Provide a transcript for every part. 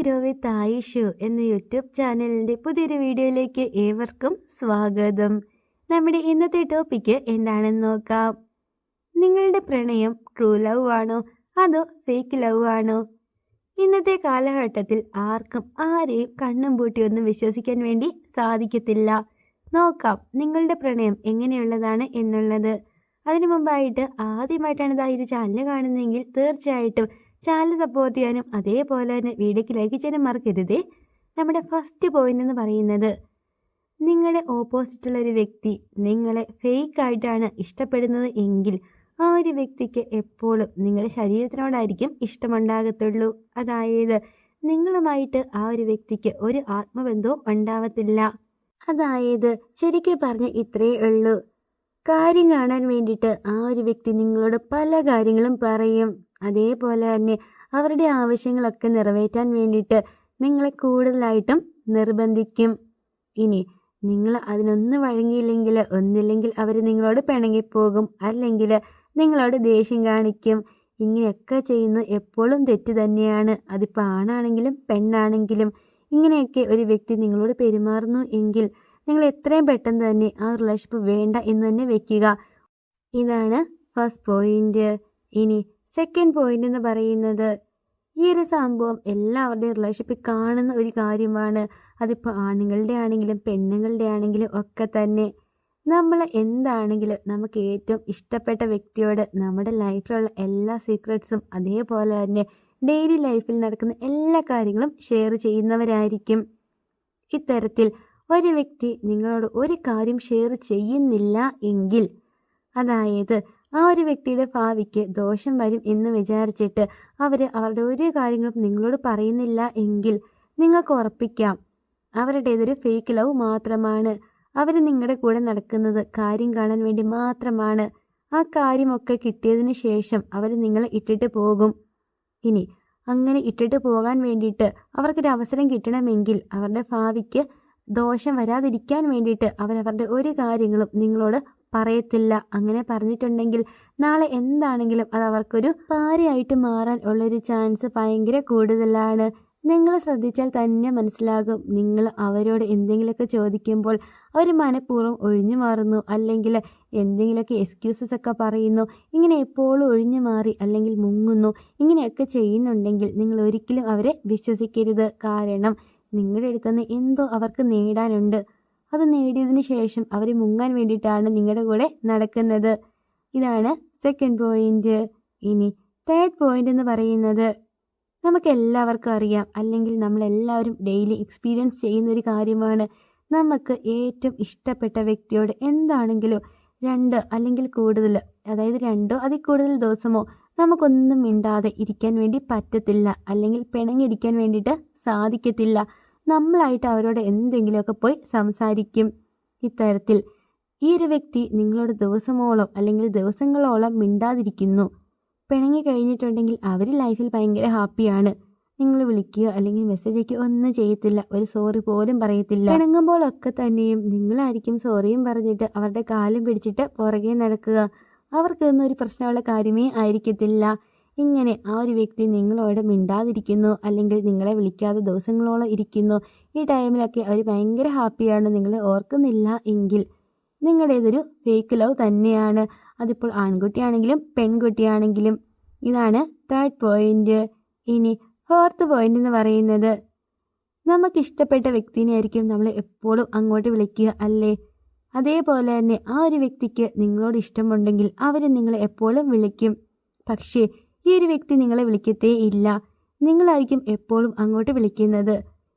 Grow വിത്ത് ആയിഷു എന്ന YouTube ചാനലിൻ്റെ പുതിയൊരു വീഡിയോയിലേക്ക് ഏവർക്കും സ്വാഗതം. നമ്മുടെ ഇന്നത്തെ ടോപ്പിക്ക് എന്താണെന്ന് നോക്കാം. നിങ്ങളുടെ പ്രണയം ട്രൂ ലവ് ആണോ അതോ ഫേക്ക് ലവ് ആണോ? ഇന്നത്തെ കാലഘട്ടത്തിൽ ആർക്കും ആരെയും കണ്ണും പൂട്ടിയൊന്നും വിശ്വസിക്കാൻ വേണ്ടി സാധിക്കത്തില്ല. നോക്കാം നിങ്ങളുടെ പ്രണയം എങ്ങനെയുള്ളതാണ് എന്നുള്ളത്. അതിനു മുമ്പായിട്ട് ആദ്യമായിട്ടാണ് ഇത് ചാനൽ കാണുന്നതെങ്കിൽ തീർച്ചയായിട്ടും ചാനൽ സപ്പോർട്ട് ചെയ്യാനും അതേപോലെ തന്നെ വീഡിയോക്ക് ലൈക്ക് ചെയ്യാനും മറക്കരുതേ. നമ്മുടെ ഫസ്റ്റ് പോയിന്റ് എന്ന് പറയുന്നത്, നിങ്ങളുടെ ഓപ്പോസിറ്റുള്ള ഒരു വ്യക്തി നിങ്ങളെ ഫേക്ക് ആയിട്ടാണ് ഇഷ്ടപ്പെടുന്നത് എങ്കിൽ ആ ഒരു വ്യക്തിക്ക് എപ്പോഴും നിങ്ങളുടെ ശരീരത്തിനോടായിരിക്കും ഇഷ്ടമുണ്ടാകത്തുള്ളൂ. അതായത് നിങ്ങളുമായിട്ട് ആ ഒരു വ്യക്തിക്ക് ഒരു ആത്മബന്ധവും ഉണ്ടാവത്തില്ല. അതായത് ചുരുക്കി പറഞ്ഞ് ഇത്രയേ ഉള്ളൂ, കാര്യം കാണാൻ വേണ്ടിയിട്ട് ആ ഒരു വ്യക്തി നിങ്ങളോട് പല കാര്യങ്ങളും പറയും. അതേപോലെ തന്നെ അവരുടെ ആവശ്യങ്ങളൊക്കെ നിറവേറ്റാൻ വേണ്ടിയിട്ട് നിങ്ങളെ കൂടുതലായിട്ടും നിർബന്ധിക്കും. ഇനി നിങ്ങൾ അതിനൊന്നും വഴങ്ങിയില്ലെങ്കിൽ ഒന്നില്ലെങ്കിൽ അവർ നിങ്ങളോട് പിണങ്ങിപ്പോകും, അല്ലെങ്കിൽ നിങ്ങളോട് ദേഷ്യം കാണിക്കും. ഇങ്ങനെയൊക്കെ ചെയ്യുന്നത് എപ്പോഴും തെറ്റ് തന്നെയാണ്. അതിപ്പോൾ ആണാണെങ്കിലും പെണ്ണാണെങ്കിലും ഇങ്ങനെയൊക്കെ ഒരു വ്യക്തി നിങ്ങളോട് പെരുമാറുന്നു എങ്കിൽ നിങ്ങൾ എത്രയും പെട്ടെന്ന് തന്നെ ആ റിലേഷൻഷിപ്പ് വേണ്ട എന്ന് തന്നെ വെക്കുക. ഇതാണ് ഫസ്റ്റ് പോയിന്റ്. ഇനി സെക്കൻഡ് പോയിന്റ് എന്ന് പറയുന്നത്, ഈ ഒരു സംഭവം എല്ലാവരുടെയും റിലേഷൻഷിപ്പിൽ കാണുന്ന ഒരു കാര്യമാണ്. അതിപ്പോൾ ആണുങ്ങളുടെ ആണെങ്കിലും പെണ്ണുങ്ങളുടെ ആണെങ്കിലും ഒക്കെ തന്നെ. നമ്മൾ എന്താണെങ്കിലും നമുക്ക് ഏറ്റവും ഇഷ്ടപ്പെട്ട വ്യക്തിയോട് നമ്മുടെ ലൈഫിലുള്ള എല്ലാ സീക്രട്സും അതേപോലെ തന്നെ ഡെയിലി ലൈഫിൽ നടക്കുന്ന എല്ലാ കാര്യങ്ങളും ഷെയർ ചെയ്യുന്നവരായിരിക്കും. ഇത്തരത്തിൽ ഒരു വ്യക്തി നിങ്ങളോട് ഒരു കാര്യം ഷെയർ ചെയ്യുന്നില്ല എങ്കിൽ, അതായത് ആ ഒരു വ്യക്തിയുടെ ഭാവിക്ക് ദോഷം വരും എന്ന് വിചാരിച്ചിട്ട് അവരുടെ ഒരു കാര്യങ്ങളും നിങ്ങളോട് പറയുന്നില്ല എങ്കിൽ നിങ്ങൾക്ക് ഉറപ്പിക്കാം അവരുടേതൊരു ഫേക്ക് ലവ് മാത്രമാണ്. അവർ നിങ്ങളുടെ കൂടെ നടക്കുന്നത് കാര്യം കാണാൻ വേണ്ടി മാത്രമാണ്. ആ കാര്യമൊക്കെ കിട്ടിയതിന് ശേഷം അവർ നിങ്ങളെ ഇട്ടിട്ട് പോകും. ഇനി അങ്ങനെ ഇട്ടിട്ട് പോകാൻ വേണ്ടിയിട്ട് അവർക്കൊരു അവസരം കിട്ടണമെങ്കിൽ അവരുടെ ഭാവിക്ക് ദോഷം വരാതിരിക്കാൻ വേണ്ടിയിട്ട് അവരവരുടെ ഒരു കാര്യങ്ങളും നിങ്ങളോട് പറയത്തില്ല. അങ്ങനെ പറഞ്ഞിട്ടുണ്ടെങ്കിൽ നാളെ എന്താണെങ്കിലും അത് അവർക്കൊരു പാരയായിട്ട് മാറാൻ ഉള്ളൊരു ചാൻസ് ഭയങ്കര കൂടുതലാണ്. നിങ്ങൾ ശ്രദ്ധിച്ചാൽ തന്നെ മനസ്സിലാകും, നിങ്ങൾ അവരോട് എന്തെങ്കിലുമൊക്കെ ചോദിക്കുമ്പോൾ അവർ മനഃപൂർവ്വം ഒഴിഞ്ഞു മാറുന്നു, അല്ലെങ്കിൽ എന്തെങ്കിലുമൊക്കെ എക്സ്ക്യൂസസ് ഒക്കെ പറയുന്നു. ഇങ്ങനെ എപ്പോഴും ഒഴിഞ്ഞു മാറി അല്ലെങ്കിൽ മുങ്ങുന്നു. ഇങ്ങനെയൊക്കെ ചെയ്യുന്നുണ്ടെങ്കിൽ നിങ്ങൾ ഒരിക്കലും അവരെ വിശ്വസിക്കരുത്. കാരണം നിങ്ങളുടെ അടുത്തുനിന്ന് എന്തോ അവർക്ക് നേടാനുണ്ട്. അത് നേടിയതിന് ശേഷം അവർ മുങ്ങാൻ വേണ്ടിയിട്ടാണ് നിങ്ങളുടെ കൂടെ നടക്കുന്നത്. ഇതാണ് സെക്കൻഡ് പോയിന്റ്. ഇനി തേർഡ് പോയിന്റ് എന്ന് പറയുന്നത്, നമുക്ക് എല്ലാവർക്കും അറിയാം, അല്ലെങ്കിൽ നമ്മളെല്ലാവരും ഡെയിലി എക്സ്പീരിയൻസ് ചെയ്യുന്ന ഒരു കാര്യമാണ്. നമുക്ക് ഏറ്റവും ഇഷ്ടപ്പെട്ട വ്യക്തിയോട് എന്താണെങ്കിലും 2 അല്ലെങ്കിൽ കൂടുതൽ, അതായത് 2 അതിൽ കൂടുതൽ ദിവസമോ നമുക്കൊന്നും മിണ്ടാതെ ഇരിക്കാൻ വേണ്ടി പറ്റത്തില്ല, അല്ലെങ്കിൽ പിണങ്ങിയിരിക്കാൻ വേണ്ടിയിട്ട് സാധിക്കത്തില്ല. നമ്മളായിട്ട് അവരോട് എന്തെങ്കിലുമൊക്കെ പോയി സംസാരിക്കും. ഇത്തരത്തിൽ ഈ ഒരു വ്യക്തി നിങ്ങളോട് ദിവസമോളം അല്ലെങ്കിൽ ദിവസങ്ങളോളം മിണ്ടാതിരിക്കുന്നു. പിണങ്ങി കഴിഞ്ഞിട്ടുണ്ടെങ്കിൽ അവർ ലൈഫിൽ ഭയങ്കര ഹാപ്പിയാണ്. നിങ്ങൾ വിളിക്കുകയോ അല്ലെങ്കിൽ മെസ്സേജ് അയക്കുകയോ ഒന്നും ചെയ്യത്തില്ല, ഒരു സോറി പോലും പറയത്തില്ല. പിണങ്ങുമ്പോഴൊക്കെ തന്നെയും നിങ്ങളായിരിക്കും സോറിയും പറഞ്ഞിട്ട് അവരുടെ കാലും പിടിച്ചിട്ട് പുറകെ നടക്കുക. അവർക്കൊന്നും ഒരു പ്രശ്നമുള്ള കാര്യമേ ആയിരിക്കത്തില്ല. ഇങ്ങനെ ആ ഒരു വ്യക്തി നിങ്ങളോട് മിണ്ടാതിരിക്കുന്നു, അല്ലെങ്കിൽ നിങ്ങളെ വിളിക്കാതെ ദിവസങ്ങളോളം ഇരിക്കുന്നു. ഈ ടൈമിലൊക്കെ അവർ ഭയങ്കര ഹാപ്പിയാണ്. നിങ്ങളെ ഓർക്കുന്നില്ല എങ്കിൽ നിങ്ങളുടേതൊരു ഫേക്ക് ലവ് തന്നെയാണ്. അതിപ്പോൾ ആൺകുട്ടിയാണെങ്കിലും പെൺകുട്ടിയാണെങ്കിലും. ഇതാണ് തേർഡ് പോയിന്റ്. ഇനി ഫോർത്ത് പോയിന്റ് എന്ന് പറയുന്നത്, നമുക്കിഷ്ടപ്പെട്ട വ്യക്തിനെ ആയിരിക്കും നമ്മൾ എപ്പോഴും അങ്ങോട്ട് വിളിക്കുക, അല്ലേ? അതേപോലെ തന്നെ ആ ഒരു വ്യക്തിക്ക് നിങ്ങളോട് ഇഷ്ടമുണ്ടെങ്കിൽ അവർ നിങ്ങളെ എപ്പോഴും വിളിക്കും. പക്ഷേ ഈ ഒരു വ്യക്തി നിങ്ങളെ വിളിക്കത്തേ ഇല്ല, നിങ്ങളായിരിക്കും എപ്പോഴും അങ്ങോട്ട് വിളിക്കുന്നത്.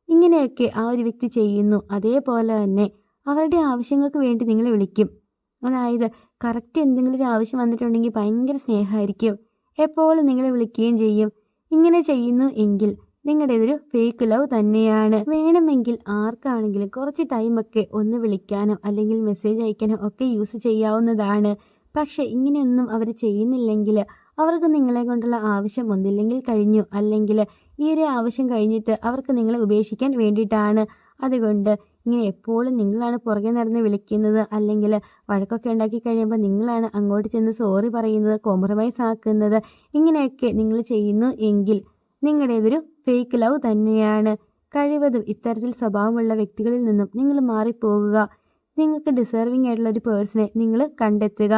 ഇങ്ങനെയൊക്കെ ആ ഒരു വ്യക്തി ചെയ്യുന്നു. അതേപോലെ തന്നെ അവരുടെ ആവശ്യങ്ങൾക്ക് വേണ്ടി നിങ്ങളെ വിളിക്കും. അതായത് കറക്റ്റ് എന്തെങ്കിലും ഒരു ആവശ്യം വന്നിട്ടുണ്ടെങ്കിൽ ഭയങ്കര സ്നേഹമായിരിക്കും, എപ്പോഴും നിങ്ങളെ വിളിക്കുകയും ചെയ്യും. ഇങ്ങനെ ചെയ്യുന്നു എങ്കിൽ നിങ്ങളുടേതൊരു ഫേക്ക് ലവ് തന്നെയാണ്. വേണമെങ്കിൽ ആർക്കാണെങ്കിലും കുറച്ച് ടൈമൊക്കെ ഒന്ന് വിളിക്കാനോ അല്ലെങ്കിൽ മെസ്സേജ് അയക്കാനോ ഒക്കെ യൂസ് ചെയ്യാവുന്നതാണ്. പക്ഷെ ഇങ്ങനെയൊന്നും അവർ ചെയ്യുന്നില്ലെങ്കിൽ അവർക്ക് നിങ്ങളെ കൊണ്ടുള്ള ആവശ്യം ഒന്നില്ലെങ്കിൽ കഴിഞ്ഞു, അല്ലെങ്കിൽ ഈ ഒരു ആവശ്യം കഴിഞ്ഞിട്ട് അവർക്ക് നിങ്ങളെ ഉപേക്ഷിക്കാൻ വേണ്ടിയിട്ടാണ്. അതുകൊണ്ട് ഇങ്ങനെ എപ്പോഴും നിങ്ങളാണ് പുറകെ നടന്ന് വിളിക്കുന്നത്, അല്ലെങ്കിൽ വഴക്കൊക്കെ ഉണ്ടാക്കി കഴിയുമ്പോൾ നിങ്ങളാണ് അങ്ങോട്ട് ചെന്ന് സോറി പറയുന്നത്, കോംപ്രമൈസ് ആക്കുന്നത്. ഇങ്ങനെയൊക്കെ നിങ്ങൾ ചെയ്യുന്നു എങ്കിൽ നിങ്ങളുടേതൊരു ഫേക്ക് ലവ് തന്നെയാണ്. കഴിവതും ഇത്തരത്തിൽ സ്വഭാവമുള്ള വ്യക്തികളിൽ നിന്നും നിങ്ങൾ മാറിപ്പോകുക. നിങ്ങൾക്ക് ഡിസേർവിംഗ് ആയിട്ടുള്ള ഒരു പേഴ്സണെ നിങ്ങൾ കണ്ടെത്തുക.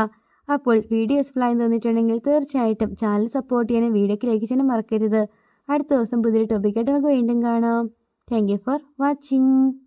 അപ്പോൾ വീഡിയോ ഇഷ്ടമായി തോന്നിയിട്ടുണ്ടെങ്കിൽ തീർച്ചയായിട്ടും ചാനൽ സപ്പോർട്ട് ചെയ്യാനും വീഡിയോക്ക് ലൈക്ക് ചെയ്യാനും മറക്കരുത്. അടുത്ത ദിവസം പുതിയൊരു ടോപ്പിക്കായിട്ട് നമുക്ക് വീണ്ടും കാണാം. Thank you for watching.